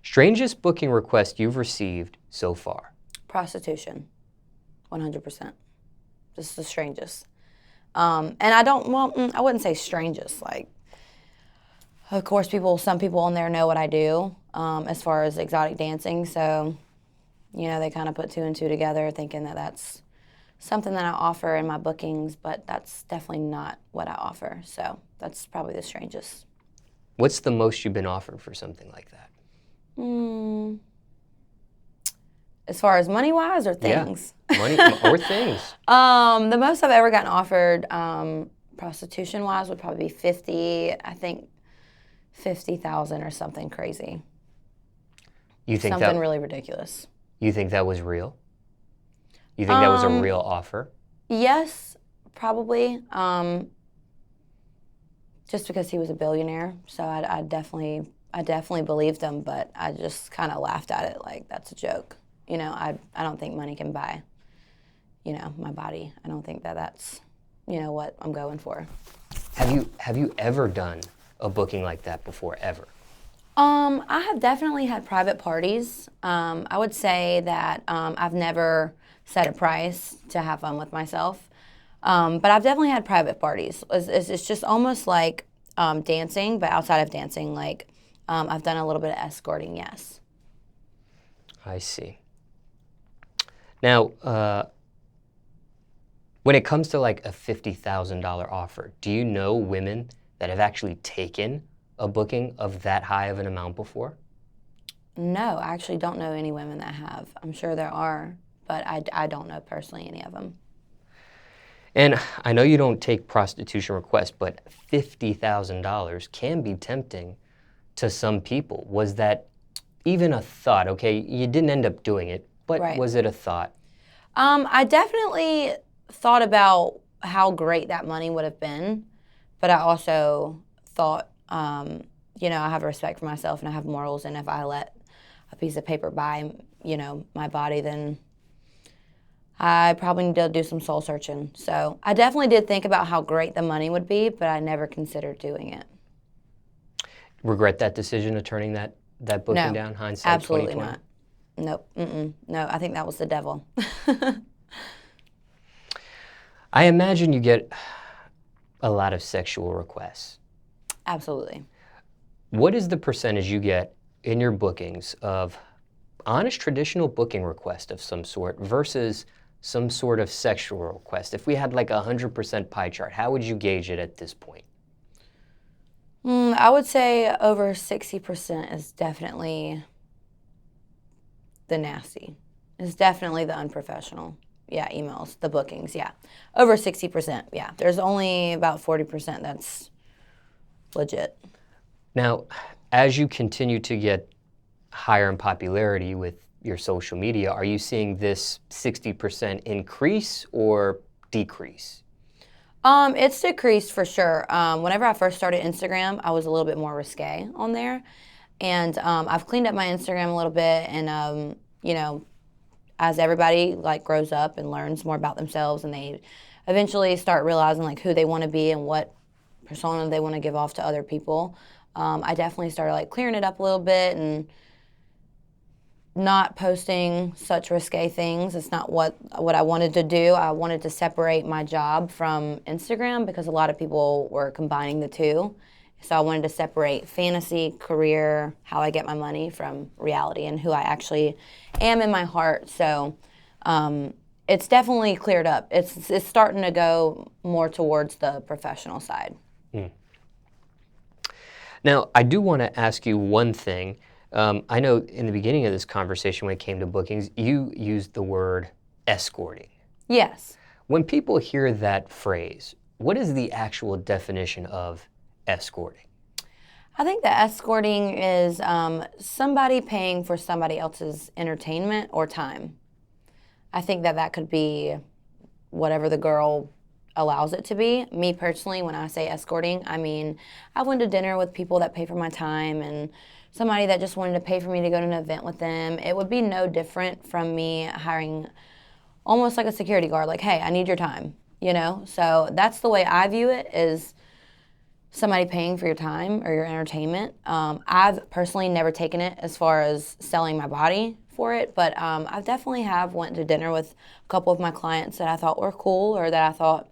Strangest booking request you've received so far? Prostitution, 100%. This is the strangest. And I wouldn't say strangest. Like, of course, some people on there know what I do as far as exotic dancing. So, they kind of put two and two together thinking that that's something that I offer in my bookings, but that's definitely not what I offer. So that's probably the strangest. What's the most you've been offered for something like that? As far as money-wise or things? Yeah, money or things. The most I've ever gotten offered prostitution-wise would probably be $50,000 or something crazy. You think something really ridiculous. You think that was real? You think that was a real offer? Yes, probably. Just because he was a billionaire, so I definitely believed him, but I just kind of laughed at it like that's a joke. I don't think money can buy, my body. I don't think that's, what I'm going for. Have you ever done a booking like that before, ever? I have definitely had private parties. I would say that I've never set a price to have fun with myself. But I've definitely had private parties. It's just almost like dancing, but outside of dancing, like I've done a little bit of escorting, yes. I see. Now, when it comes to like a $50,000 offer, do you know women that have actually taken a booking of that high of an amount before? No, I actually don't know any women that have. I'm sure there are, but I don't know personally any of them. And I know you don't take prostitution requests, but $50,000 can be tempting to some people. Was that even a thought? Okay, you didn't end up doing it, but Right. Was it a thought? I definitely thought about how great that money would have been, but I also thought, I have respect for myself and I have morals, and if I let a piece of paper buy, my body, then I probably need to do some soul searching. So I definitely did think about how great the money would be, but I never considered doing it. Regret that decision of turning that booking down? Hindsight, absolutely 2020? not. Nope. No, I think that was the devil. I imagine you get a lot of sexual requests. Absolutely. What is the percentage you get in your bookings of honest traditional booking request of some sort versus some sort of sexual request? If we had like a 100% pie chart, how would you gauge it at this point? I would say over 60% is definitely the nasty. It's definitely the unprofessional. Yeah, emails, the bookings, yeah. Over 60%, yeah. There's only about 40% that's legit. Now, as you continue to get higher in popularity with your social media, are you seeing this 60% increase or decrease? It's decreased for sure. Whenever I first started Instagram, I was a little bit more risque on there. And I've cleaned up my Instagram a little bit, and as everybody like grows up and learns more about themselves, and they eventually start realizing like who they want to be and what persona they want to give off to other people, I definitely started like clearing it up a little bit and not posting such risque things. It's not what I wanted to do. I wanted to separate my job from Instagram because a lot of people were combining the two. So I wanted to separate fantasy, career, how I get my money from reality and who I actually am in my heart. So it's definitely cleared up. It's starting to go more towards the professional side. Now, I do want to ask you one thing. I know in the beginning of this conversation when it came to bookings, you used the word escorting. Yes. When people hear that phrase, what is the actual definition of escorting? I think that escorting is somebody paying for somebody else's entertainment or time. I think that could be whatever the girl allows it to be. Me personally, when I say escorting, I mean I went to dinner with people that pay for my time and somebody that just wanted to pay for me to go to an event with them. It would be no different from me hiring almost like a security guard, like, hey, I need your time, So that's the way I view it is somebody paying for your time or your entertainment. I've personally never taken it as far as selling my body for it, but I definitely have went to dinner with a couple of my clients that I thought were cool, or that I thought,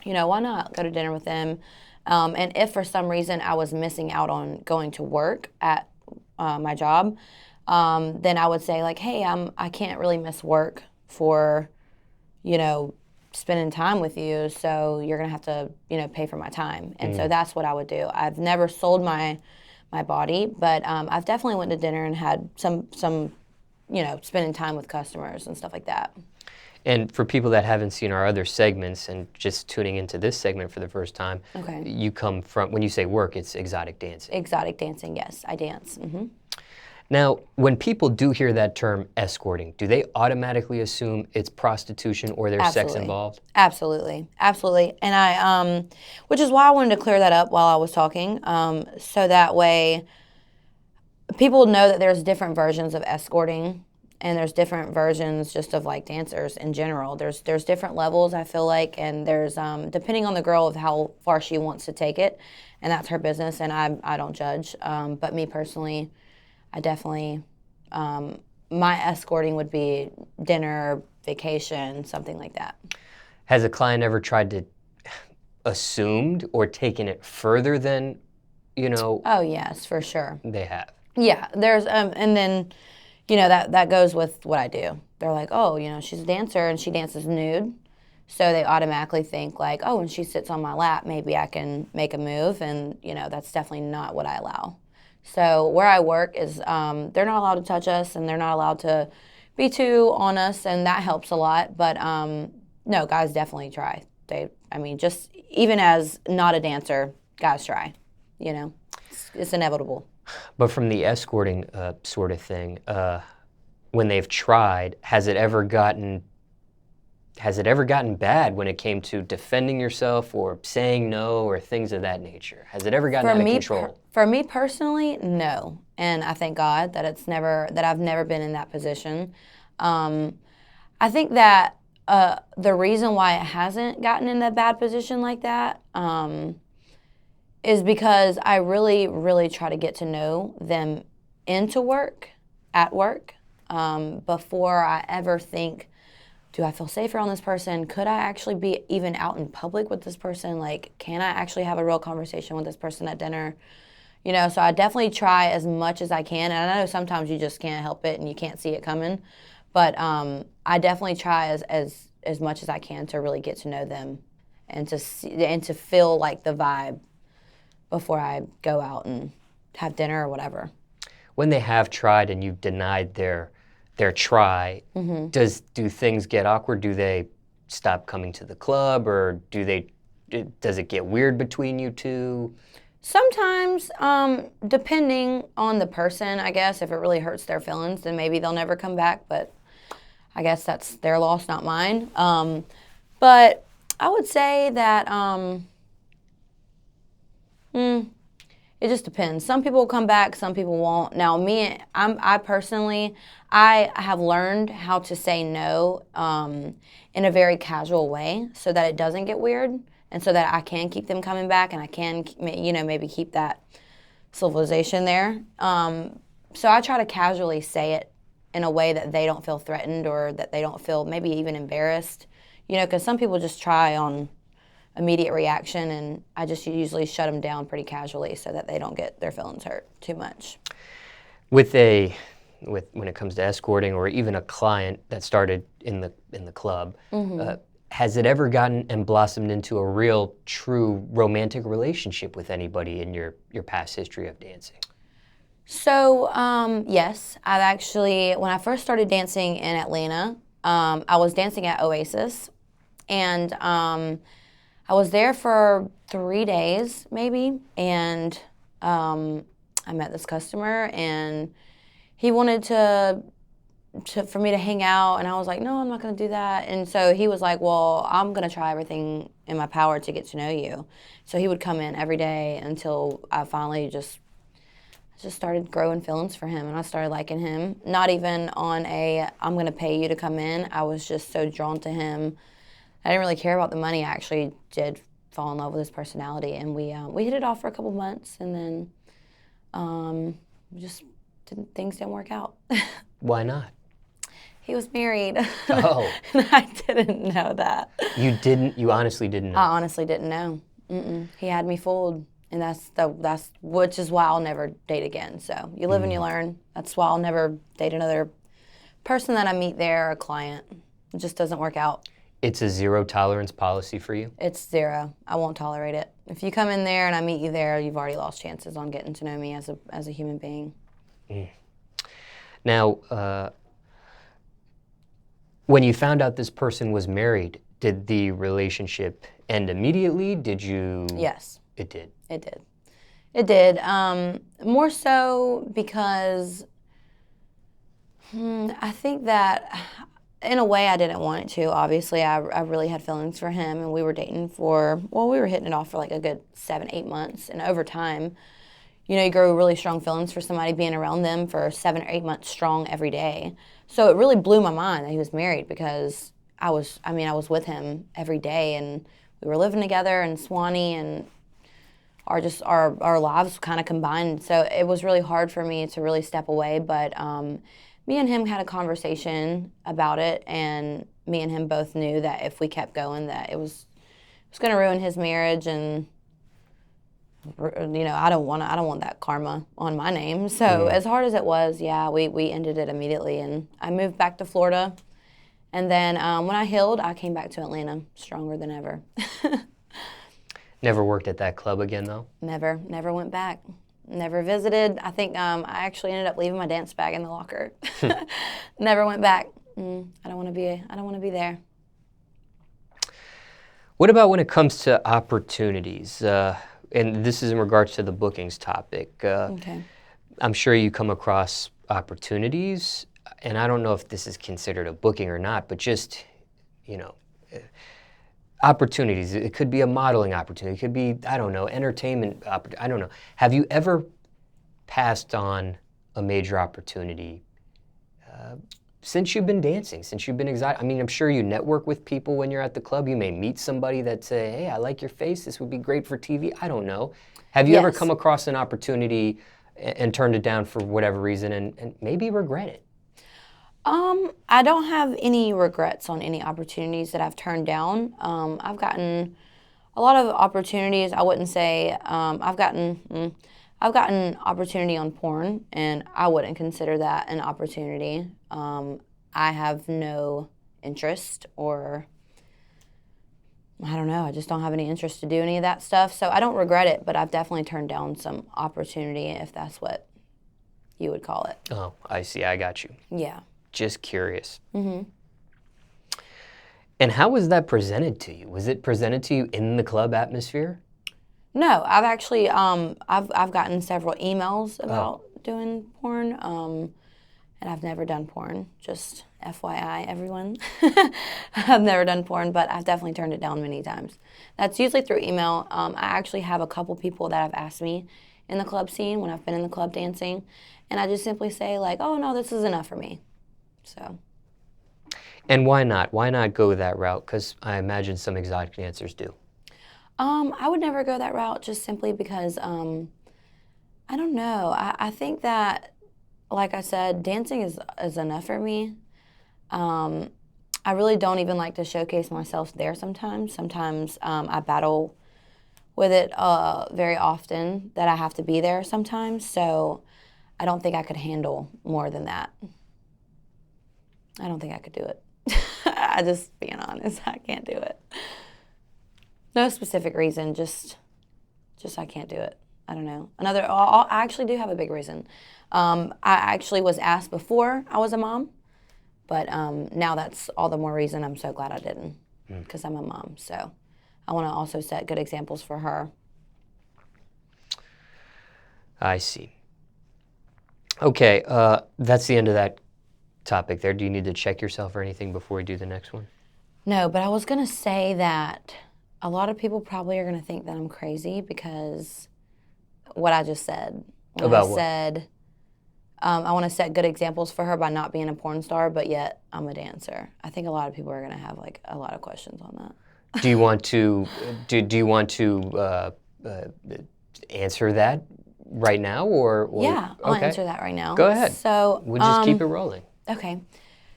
why not go to dinner with them? And if for some reason I was missing out on going to work at my job, then I would say like, hey, I can't really miss work for, spending time with you, so you're gonna have to, pay for my time. And so that's what I would do. I've never sold my body, but I've definitely went to dinner and had some spending time with customers and stuff like that. And for people that haven't seen our other segments and just tuning into this segment for the first time, Okay. you come from, when you say work, it's exotic dancing. Exotic dancing, yes, I dance. Mm-hmm. Now, when people do hear that term escorting, do they automatically assume it's prostitution or there's sex involved? Absolutely, absolutely. And I, which is why I wanted to clear that up while I was talking, so that way people know that there's different versions of escorting, and there's different versions just of like dancers in general. There's different levels, I feel like, and there's depending on the girl of how far she wants to take it, and that's her business, and I don't judge. But me personally, I definitely, my escorting would be dinner, vacation, something like that. Has a client ever tried to assumed or taken it further than, Oh yes, for sure. they have? Yeah, there's, and then, that goes with what I do. They're like, oh, she's a dancer and she dances nude. So they automatically think like, oh, when she sits on my lap, maybe I can make a move. And, that's definitely not what I allow. So where I work is they're not allowed to touch us, and they're not allowed to be too on us, and that helps a lot. But no, guys definitely try. Just even as not a dancer, guys try. It's inevitable. But from the escorting sort of thing, when they've tried, has it ever gotten bad when it came to defending yourself or saying no or things of that nature? Has it ever gotten out of control? For me personally, no. And I thank God that I've never been in that position. I think that the reason why it hasn't gotten in a bad position like that is because I really, really try to get to know them at work, before I ever think, do I feel safer on this person? Could I actually be even out in public with this person? Like, can I actually have a real conversation with this person at dinner? So I definitely try as much as I can. And I know sometimes you just can't help it and you can't see it coming. But I definitely try as much as I can to really get to know them and to feel like the vibe before I go out and have dinner or whatever. When they have tried and you've denied their try, Mm-hmm. do things get awkward? Do they stop coming to the club, or does it get weird between you two? Sometimes, depending on the person, I guess, if it really hurts their feelings, then maybe they'll never come back, but I guess that's their loss, not mine. But I would say that it just depends. Some people will come back, some people won't. Now, I personally, I have learned how to say no in a very casual way so that it doesn't get weird, and so that I can keep them coming back, and I can, maybe keep that civilization there. So I try to casually say it in a way that they don't feel threatened, or that they don't feel maybe even embarrassed, because some people just try on immediate reaction, and I just usually shut them down pretty casually so that they don't get their feelings hurt too much. When it comes to escorting, or even a client that started in the club, Mm-hmm. Has it ever gotten and blossomed into a real, true romantic relationship with anybody in your past history of dancing? So, yes, I've actually, when I first started dancing in Atlanta, I was dancing at Oasis, and I was there for 3 days, maybe, and I met this customer, and he wanted for me to hang out, and I was like, no, I'm not going to do that. And so he was like, well, I'm going to try everything in my power to get to know you. So he would come in every day until I finally just started growing feelings for him, and I started liking him. Not even on I'm going to pay you to come in. I was just so drawn to him. I didn't really care about the money. I actually did fall in love with his personality, and we hit it off for a couple months, and then things didn't work out. Why not? He was married. Oh. And I didn't know that. You honestly didn't know? I honestly didn't know. He had me fooled, and that's which is why I'll never date again. So you live and you learn. That's why I'll never date another person that I meet there, or a client. It just doesn't work out. It's a zero tolerance policy for you? It's zero. I won't tolerate it. If you come in there and I meet you there, you've already lost chances on getting to know me as a human being. Now, when you found out this person was married, did the relationship end immediately? Did you? Yes. It did? It did. It did. More so because I think that in a way I didn't want it to. Obviously, I really had feelings for him, and we were dating we were hitting it off for like a good 7-8 months. And over time, you grow really strong feelings for somebody, being around them for 7 or 8 months strong every day. So it really blew my mind that he was married, because I was with him every day, and we were living together in Swanee, and our lives kind of combined. So it was really hard for me to really step away, but me and him had a conversation about it, and me and him both knew that if we kept going, that it was going to ruin his marriage, and I don't want that karma on my name. So as hard as it was, we ended it immediately, and I moved back to Florida. And then when I healed, I came back to Atlanta stronger than ever. Never worked at that club again, though? Never went back. Never visited. I think I actually ended up leaving my dance bag in the locker. Never went back. I don't want to be there. What about when it comes to opportunities? And this is in regards to the bookings topic. Okay. I'm sure you come across opportunities, and I don't know if this is considered a booking or not, but just, opportunities. It could be a modeling opportunity. It could be, I don't know, entertainment opportunity. I don't know. Have you ever passed on a major opportunity since you've been dancing, since you've been excited? I mean, I'm sure you network with people when you're at the club. You may meet somebody that say, hey, I like your face. This would be great for TV. I don't know. Have you ever come across an opportunity and turned it down for whatever reason and maybe regret it? I don't have any regrets on any opportunities that I've turned down. I've gotten a lot of opportunities. I wouldn't say I've gotten opportunity on porn, and I wouldn't consider that an opportunity. I have no interest, or I don't know, I just don't have any interest to do any of that stuff. So I don't regret it, but I've definitely turned down some opportunity, if that's what you would call it. Oh, I see. I got you. Yeah. Just curious. Mm-hmm. And how was that presented to you? Was it presented to you in the club atmosphere? No, I've actually I've gotten several emails about doing porn, and I've never done porn. Just FYI, everyone. I've never done porn, but I've definitely turned it down many times. That's usually through email. I actually have a couple people that have asked me in the club scene when I've been in the club dancing, and I just simply say like, oh no, this is enough for me. So. And why not? Why not go that route? Because I imagine some exotic dancers do. I would never go that route, just simply because, I don't know. I think that, like I said, dancing is enough for me. I really don't even like to showcase myself there sometimes. Sometimes I battle with it very often, that I have to be there sometimes. So I don't think I could handle more than that. I don't think I could do it. I just being honest, I can't do it. No specific reason, just I can't do it. I don't know. I actually do have a big reason. I actually was asked before I was a mom, but now that's all the more reason I'm so glad I didn't, because I'm a mom. So I want to also set good examples for her. I see. Okay, that's the end of that topic there. Do you need to check yourself or anything before we do the next one? No, but I was going to say that a lot of people probably are going to think that I'm crazy, because what I just said. When About I what? said I want to set good examples for her by not being a porn star, but yet I'm a dancer. I think a lot of people are going to have like a lot of questions on that. Do you want to do you want to answer that right now, or Yeah, I'll okay. answer that right now. Go ahead. So We'll just keep it rolling. Okay.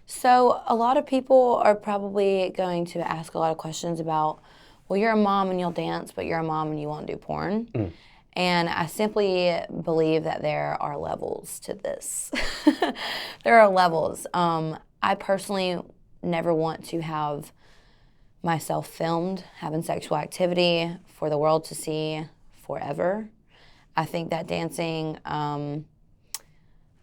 So a lot of people are probably going to ask a lot of questions about, well, you're a mom and you'll dance, but you're a mom and you won't do porn. And I simply believe that there are levels to this. There are levels. I personally never want to have myself filmed having sexual activity for the world to see forever. I think that dancing,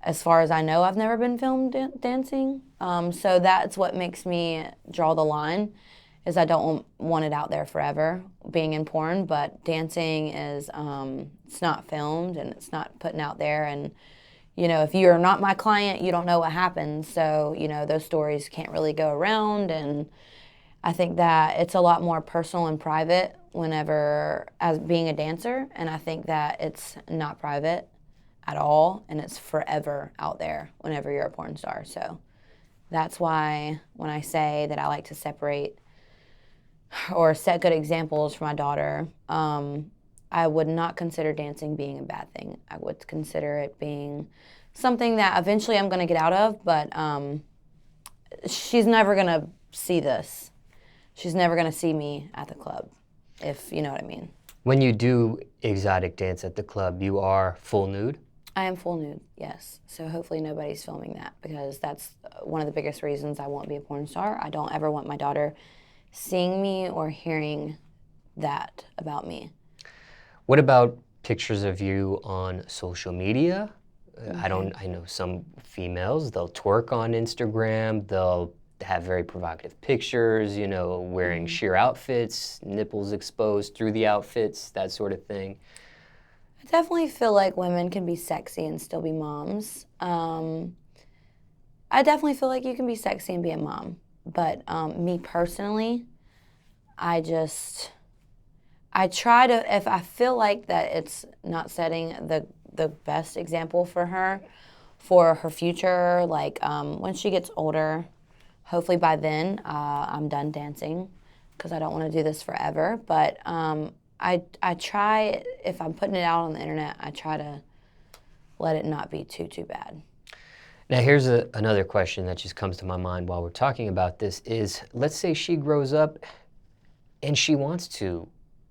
as far as I know, I've never been filmed dancing. So that's what makes me draw the line, is I don't want it out there forever, being in porn, but dancing is, it's not filmed and it's not putting out there. And, you know, if you're not my client, you don't know what happens. So, you know, those stories can't really go around. And I think that it's a lot more personal and private whenever, as being a dancer. And I think that it's not private at all, and it's forever out there whenever you're a porn star. So that's why when I say that I like to separate or set good examples for my daughter, I would not consider dancing being a bad thing. I would consider it being something that eventually I'm going to get out of, but she's never going to see this. She's never going to see me at the club, if you know what I mean. When you do exotic dance at the club, you are full nude? I am full nude, yes. So hopefully nobody's filming that, because that's one of the biggest reasons I won't be a porn star. I don't ever want my daughter seeing me or hearing that about me. What about pictures of you on social media? I know some females, they'll twerk on Instagram, they'll have very provocative pictures, you know, wearing sheer outfits, nipples exposed through the outfits, that sort of thing. I definitely feel like women can be sexy and still be moms. I definitely feel like you can be sexy and be a mom. But me personally, I try to, if I feel like that it's not setting the best example for her future, like when she gets older, hopefully by then I'm done dancing, because I don't want to do this forever. But I try, if I'm putting it out on the internet, I try to let it not be too bad. Now here's another question that just comes to my mind while we're talking about this is, let's say she grows up and she wants to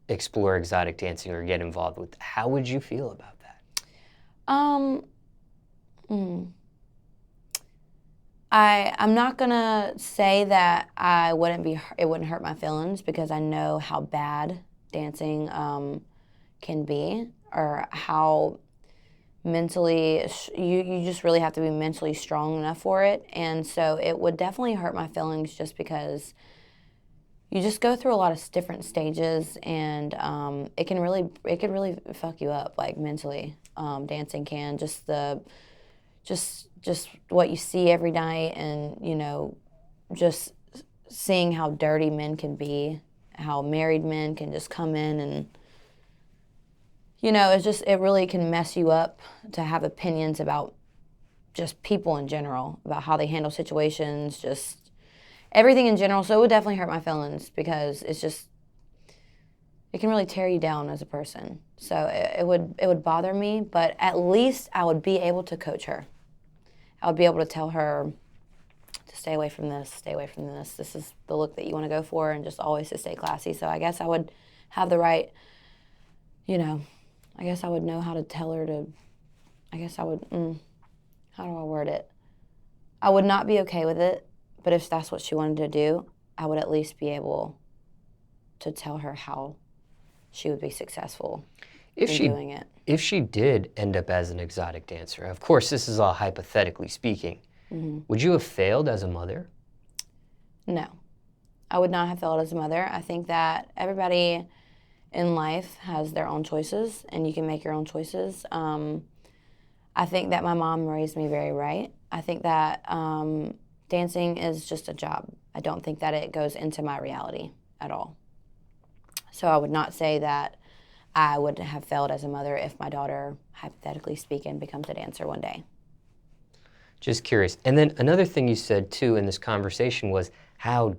explore exotic dancing or get involved with it. How would you feel about that? I'm not gonna say that it wouldn't hurt my feelings, because I know how bad dancing can be, or how mentally you just really have to be mentally strong enough for it. And so it would definitely hurt my feelings, just because you just go through a lot of different stages, and it could really fuck you up, like mentally. Dancing can, just what you see every night, and you know, just seeing how dirty men can be, how married men can just come in, and you know, it really can mess you up to have opinions about just people in general, about how they handle situations, just everything in general. So it would definitely hurt my feelings, because it can really tear you down as a person. So it would bother me, but at least I would be able to coach her. I would be able to tell her to stay away from this, stay away from this. This is the look that you want to go for, and just always to stay classy. So I guess I would have the right, you know, I guess I would know how to tell her to, I guess I would, how do I word it? I would not be okay with it, but if that's what she wanted to do, I would at least be able to tell her how she would be successful in doing it. If she did end up as an exotic dancer, of course this is all hypothetically speaking, would you have failed as a mother? No, I would not have failed as a mother. I think that everybody in life has their own choices, and you can make your own choices. I think that my mom raised me very right. I think that dancing is just a job. I don't think that it goes into my reality at all. So I would not say that I would have failed as a mother if my daughter, hypothetically speaking, becomes a dancer one day. Just curious. And then another thing you said too in this conversation was how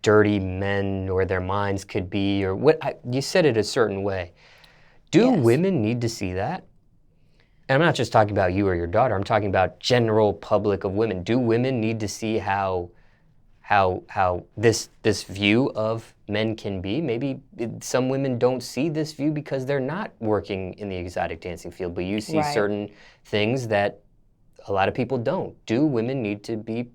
dirty men or their minds could be, or you said it a certain way. Do Yes. women need to see that? And I'm not just talking about you or your daughter. I'm talking about general public of women. Do women need to see how this view of men can be? Maybe some women don't see this view because they're not working in the exotic dancing field, but you see Right. certain things that a lot of people don't. Do women need to be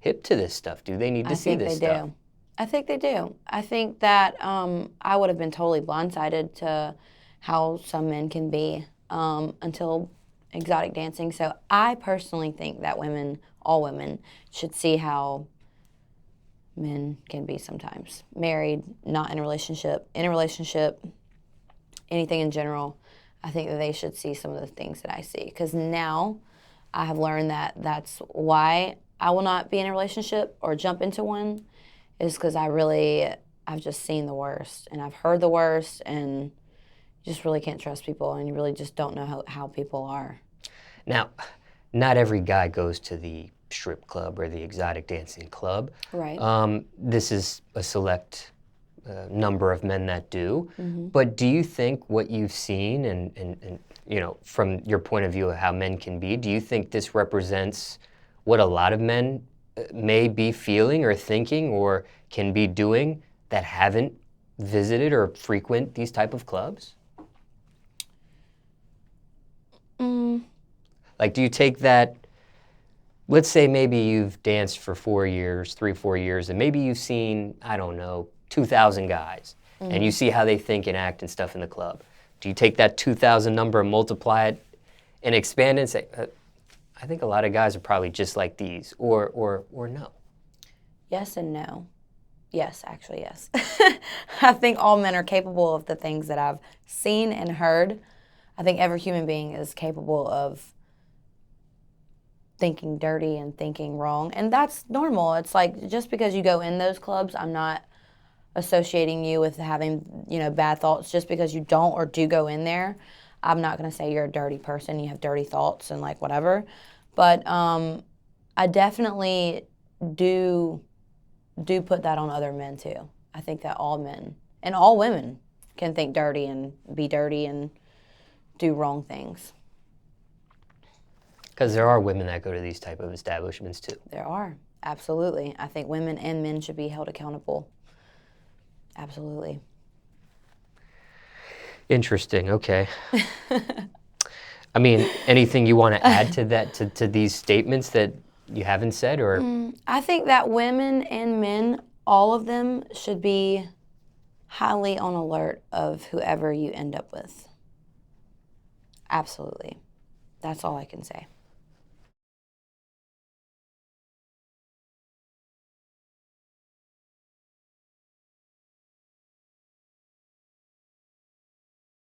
hip to this stuff? Do they need to see this stuff? Do. I think they do. I think that I would have been totally blindsided to how some men can be until exotic dancing. So I personally think that all women, should see how men can be sometimes. Married, not in a relationship, anything in general. I think that they should see some of the things that I see. Because now I have learned that that's why I will not be in a relationship or jump into one, is because I've just seen the worst and I've heard the worst, and you just really can't trust people, and you really just don't know how people are. Now, not every guy goes to the strip club or the exotic dancing club. Right. This is a select number of men that do. Mm-hmm. But do you think what you've seen and from your point of view of how men can be, do you think this represents what a lot of men may be feeling or thinking or can be doing that haven't visited or frequent these type of clubs? Like, do you take that, let's say maybe you've danced for 4 years, 4 years, and maybe you've seen, I don't know, 2,000 guys, and you see how they think and act and stuff in the club. Do you take that 2,000 number and multiply it and expand it and say, I think a lot of guys are probably just like these, or no? Yes and no. Yes, actually, yes. I think all men are capable of the things that I've seen and heard. I think every human being is capable of thinking dirty and thinking wrong, and that's normal. It's like, just because you go in those clubs, I'm not associating you with having, bad thoughts. Just because you don't or do go in there, I'm not going to say you're a dirty person, you have dirty thoughts and like whatever. But I definitely do put that on other men too. I think that all men and all women can think dirty and be dirty and do wrong things. Because there are women that go to these type of establishments too. There are, absolutely. I think women and men should be held accountable. Absolutely. Interesting. Okay. I mean, anything you want to add to that, to these statements that you haven't said, or? I think that women and men, all of them, should be highly on alert of whoever you end up with. Absolutely. That's all I can say.